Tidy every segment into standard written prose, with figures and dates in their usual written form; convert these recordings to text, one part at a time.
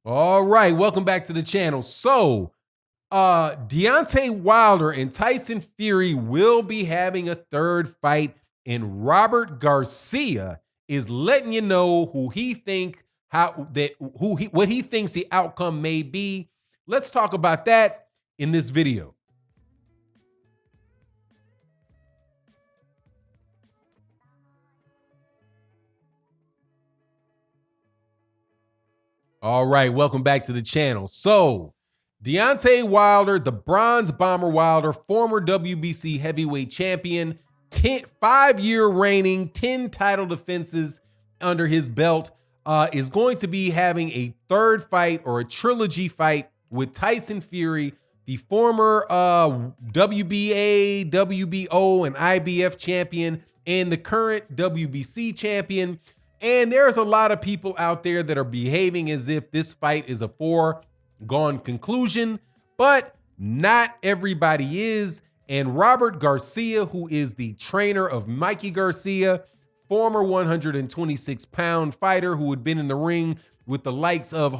All right, welcome back to the channel. So, Deontay Wilder and Tyson Fury will be having a third fight, and Robert Garcia is letting you know what he thinks the outcome may be. Let's talk about that in this video. All right, welcome back to the channel. So, Deontay Wilder, the Bronze Bomber Wilder, former WBC heavyweight champion, 5-year reigning, 10 title defenses under his belt, is going to be having a third fight or a trilogy fight with Tyson Fury, the former WBA, WBO, and IBF champion, and the current WBC champion. And there's a lot of people out there that are behaving as if this fight is a foregone conclusion, but not everybody is. And Robert Garcia, who is the trainer of Mikey Garcia, former 126-pound fighter who had been in the ring with the likes of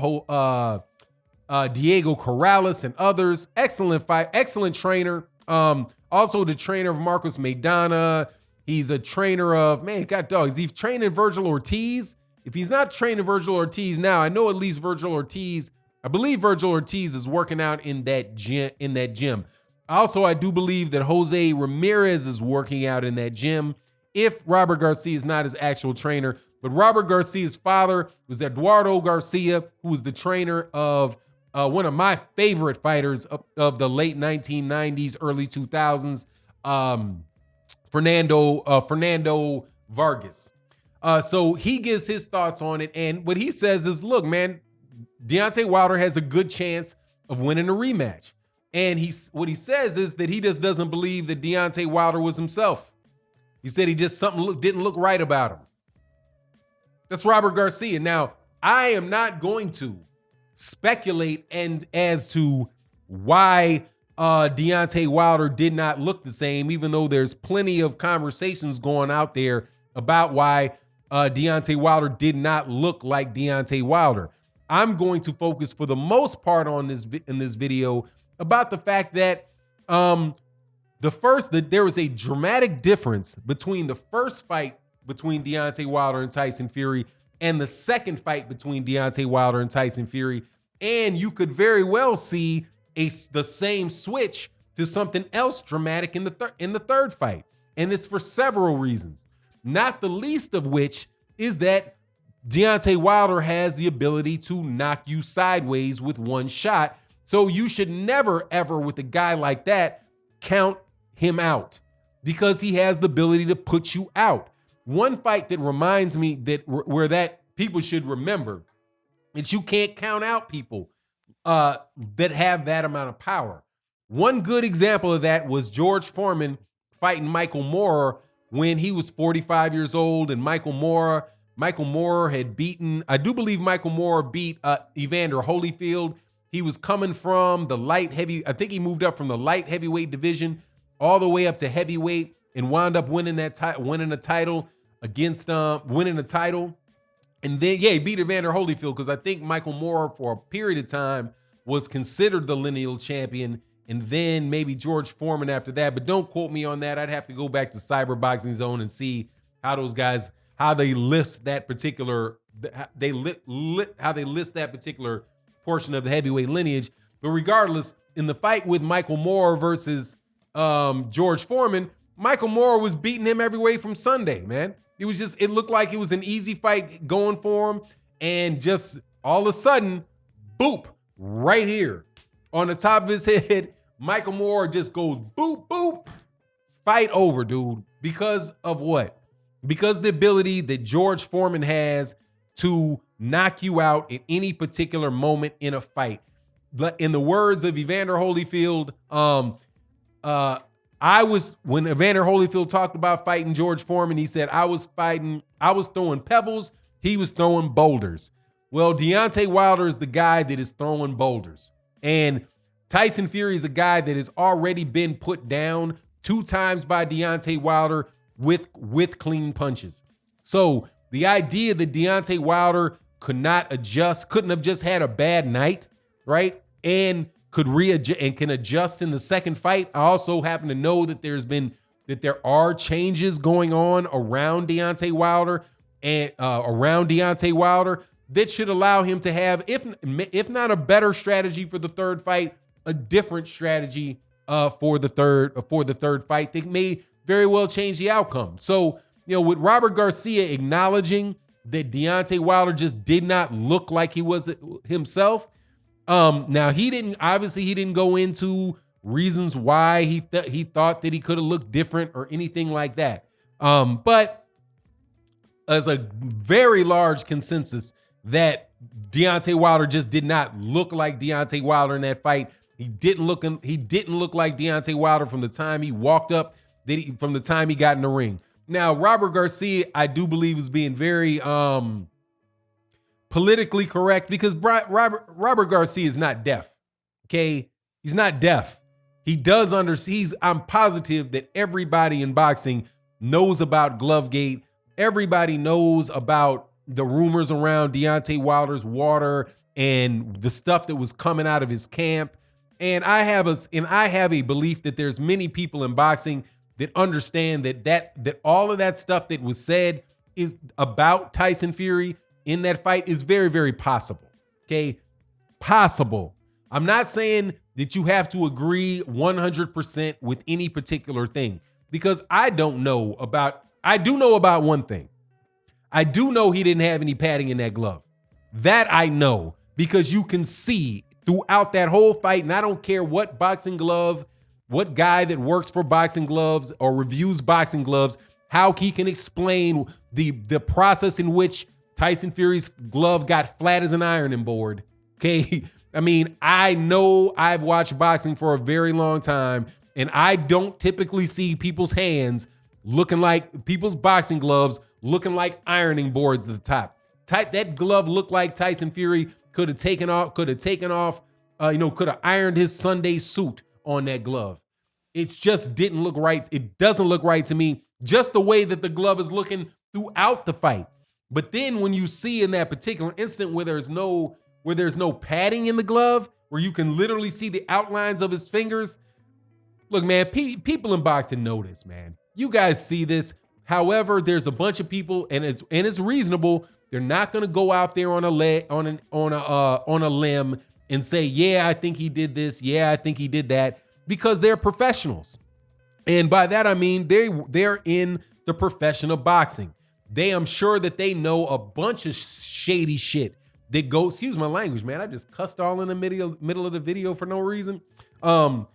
Diego Corrales and others, excellent trainer. Also the trainer of Marcos Maidana. He's a trainer of, man, God dog, is he training Virgil Ortiz? If he's not training Virgil Ortiz now, I know at least Virgil Ortiz, I believe Virgil Ortiz is working out in that gym. Also, I do believe that Jose Ramirez is working out in that gym, if Robert Garcia is not his actual trainer. But Robert Garcia's father was Eduardo Garcia, who was the trainer of one of my favorite fighters of the late 1990s, early 2000s, Fernando Vargas. So he gives his thoughts on it. And what he says is, look, man, Deontay Wilder has a good chance of winning a rematch. And what he says is that he just doesn't believe that Deontay Wilder was himself. He said something didn't look right about him. That's Robert Garcia. Now, I am not going to speculate as to why Deontay Wilder did not look the same, even though there's plenty of conversations going out there about why Deontay Wilder did not look like Deontay Wilder. I'm going to focus for the most part on in this video about the fact that there was a dramatic difference between the first fight between Deontay Wilder and Tyson Fury and the second fight between Deontay Wilder and Tyson Fury. And you could very well see the same switch to something else dramatic in the third fight. And it's for several reasons, not the least of which is that Deontay Wilder has the ability to knock you sideways with one shot. So you should never, ever, with a guy like that, count him out, because he has the ability to put you out. One fight that reminds me that people should remember is you can't count out people that have that amount of power. One good example of that was George Foreman fighting Michael Moorer when he was 45 years old, and Michael Moorer had beaten, I do believe Michael Moorer beat Evander Holyfield. He was coming from the light heavy, I think he moved up from the light heavyweight division all the way up to heavyweight and wound up winning the title. And then, yeah, he beat Evander Holyfield, because I think Michael Moorer for a period of time was considered the lineal champion, and then maybe George Foreman after that. But don't quote me on that. I'd have to go back to Cyberboxing Zone and see how those guys, how they list that particular, how they list that particular portion of the heavyweight lineage. But regardless, in the fight with Michael Moorer versus George Foreman, Michael Moorer was beating him every way from Sunday, man. It looked like it was an easy fight going for him. And just all of a sudden, boop, right here on the top of his head, Michael Moorer just goes boop, boop, fight over, dude. Because of what? Because the ability that George Foreman has to knock you out at any particular moment in a fight. In the words of Evander Holyfield, when Evander Holyfield talked about fighting George Foreman, he said, I was throwing pebbles, he was throwing boulders. Well, Deontay Wilder is the guy that is throwing boulders. And Tyson Fury is a guy that has already been put down 2 times by Deontay Wilder with clean punches. So the idea that Deontay Wilder could not adjust, couldn't have just had a bad night, right? And could readjust and can adjust in the second fight. I also happen to know that there are changes going on around Deontay Wilder that should allow him to have, if not a better strategy for the third fight, a different strategy for the third fight that may very well change the outcome. So, with Robert Garcia acknowledging that Deontay Wilder just did not look like he was himself. Now he didn't go into reasons why he thought that he could have looked different or anything like that. But as a very large consensus that Deontay Wilder just did not look like Deontay Wilder in that fight. He didn't look like Deontay Wilder from the time he walked up, from the time he got in the ring. Now, Robert Garcia, I do believe, is being very politically correct because Robert Garcia is not deaf. Okay, he's not deaf. He does understand. I'm positive that everybody in boxing knows about Glovegate. Everybody knows about the rumors around Deontay Wilder's water and the stuff that was coming out of his camp. And I have a belief that there's many people in boxing that understand that all of that stuff that was said is about Tyson Fury in that fight is very, very possible. Okay, possible. I'm not saying that you have to agree 100% with any particular thing because I do know about one thing. I do know he didn't have any padding in that glove. That I know because you can see throughout that whole fight, and I don't care what boxing glove, what guy that works for boxing gloves or reviews boxing gloves, how he can explain the process in which Tyson Fury's glove got flat as an ironing board. Okay. I mean, I know I've watched boxing for a very long time, and I don't typically see people's hands looking like people's boxing gloves looking like ironing boards at the top. That glove looked like Tyson Fury could have ironed his Sunday suit on that glove. It just didn't look right. It doesn't look right to me, just the way that the glove is looking throughout the fight. But then when you see in that particular instant where there's no padding in the glove, where you can literally see the outlines of his fingers. Look, man, people in boxing know this, man. You guys see this. However, there's a bunch of people, and it's reasonable. They're not going to go out there on a limb and say, yeah, I think he did this. Yeah, I think he did that, because they're professionals. And by that, I mean, they're in the profession of boxing. I'm sure that they know a bunch of shady shit that goes, excuse my language, man. I just cussed all in the middle of the video for no reason. Bunch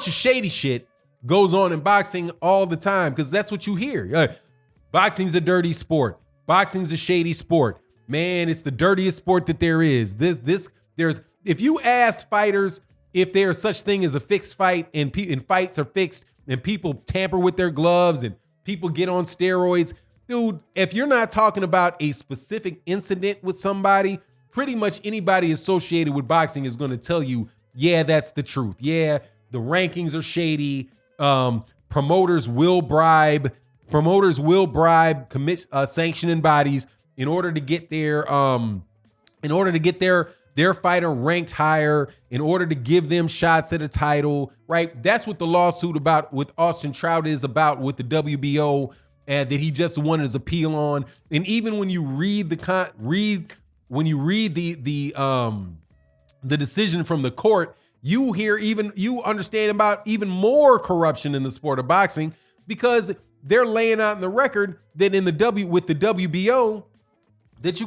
of shady shit goes on in boxing all the time, because that's what you hear. Boxing's a dirty sport. Boxing's a shady sport. Man, it's the dirtiest sport that there is. If you asked fighters if there's such thing as a fixed fight and fights are fixed and people tamper with their gloves and people get on steroids, dude, if you're not talking about a specific incident with somebody, pretty much anybody associated with boxing is going to tell you, yeah, that's the truth. Yeah, the rankings are shady. Promoters will bribe sanctioning bodies in order to get their fighter ranked higher, in order to give them shots at a title, right? That's what the lawsuit with Austin Trout is about with the WBO, and that he just won his appeal on. And even when you read the decision from the court, you understand about even more corruption in the sport of boxing, because they're laying out in the record that with the WBO that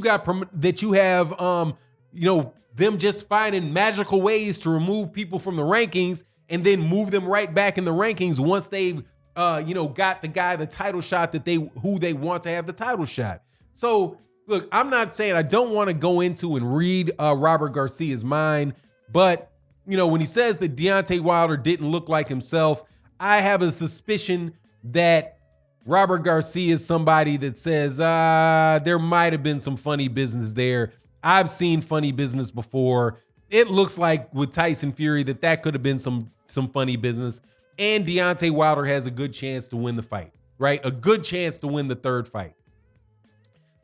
you have them just finding magical ways to remove people from the rankings and then move them right back in the rankings once they've got the title shot who they want to have the title shot. So look, I'm not saying I don't want to go into and read Robert Garcia's mind, but when he says that Deontay Wilder didn't look like himself, I have a suspicion that Robert Garcia is somebody that says there might have been some funny business there. I've seen funny business before. It looks like with Tyson Fury that could have been some funny business. And Deontay Wilder has a good chance to win the fight, right? A good chance to win the third fight.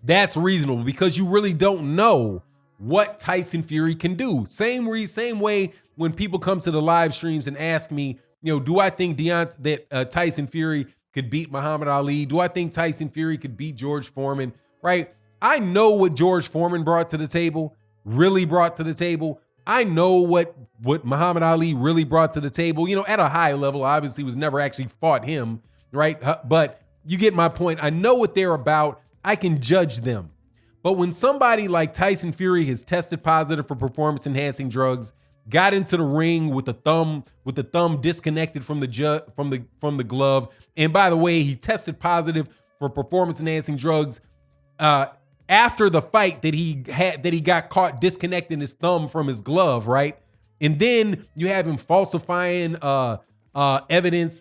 that's reasonable because you really don't know what Tyson Fury can do. Same way when people come to the live streams and ask me, do I think Tyson Fury could beat Muhammad Ali? Do I think Tyson Fury could beat George Foreman? Right? I know what George Foreman brought to the table, really brought to the table. I know what Muhammad Ali really brought to the table, at a high level. Obviously, was never actually fought him, right? But you get my point. I know what they're about. I can judge them. But when somebody like Tyson Fury has tested positive for performance-enhancing drugs, got into the ring with the thumb disconnected from the glove, and by the way, he tested positive for performance-enhancing drugs after the fight that he got caught disconnecting his thumb from his glove, right? And then you have him falsifying evidence,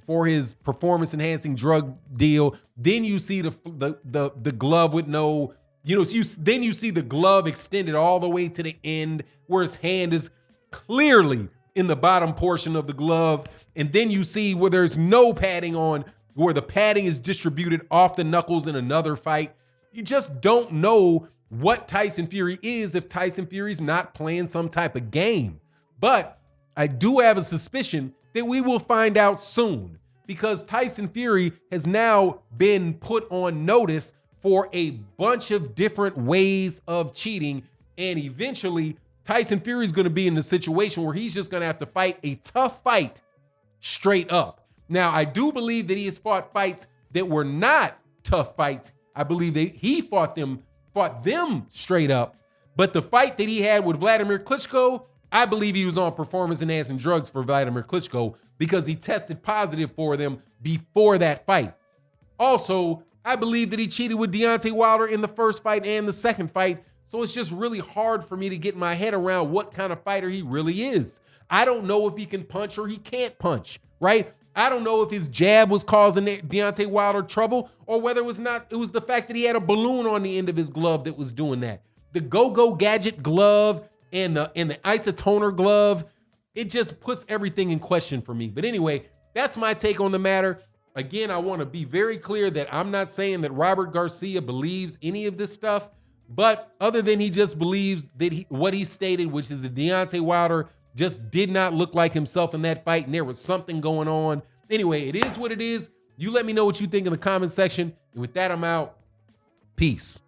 for his performance enhancing drug deal. Then you see the glove with no, then you see the glove extended all the way to the end where his hand is clearly in the bottom portion of the glove. And then you see where there's no padding on, where the padding is distributed off the knuckles in another fight. You just don't know what Tyson Fury is if Tyson Fury's not playing some type of game. But I do have a suspicion that we will find out soon, because Tyson Fury has now been put on notice for a bunch of different ways of cheating. And eventually Tyson Fury is going to be in the situation where he's just going to have to fight a tough fight straight up. Now, I do believe that he has fought fights that were not tough fights. I believe that he fought them straight up. But the fight that he had with Vladimir Klitschko, I believe he was on performance-enhancing drugs for Vladimir Klitschko because he tested positive for them before that fight. Also, I believe that he cheated with Deontay Wilder in the first fight and the second fight. So it's just really hard for me to get my head around what kind of fighter he really is. I don't know if he can punch or he can't punch, right? I don't know if his jab was causing Deontay Wilder trouble or whether it was not. It was the fact that he had a balloon on the end of his glove that was doing that. The go-go gadget glove and the isotoner glove, it just puts everything in question for me. But anyway, that's my take on the matter. Again, I want to be very clear that I'm not saying that Robert Garcia believes any of this stuff, but other than he just believes that what he stated, which is that Deontay Wilder just did not look like himself in that fight, and there was something going on. Anyway, it is what it is. You let me know what you think in the comment section. And with that, I'm out. Peace.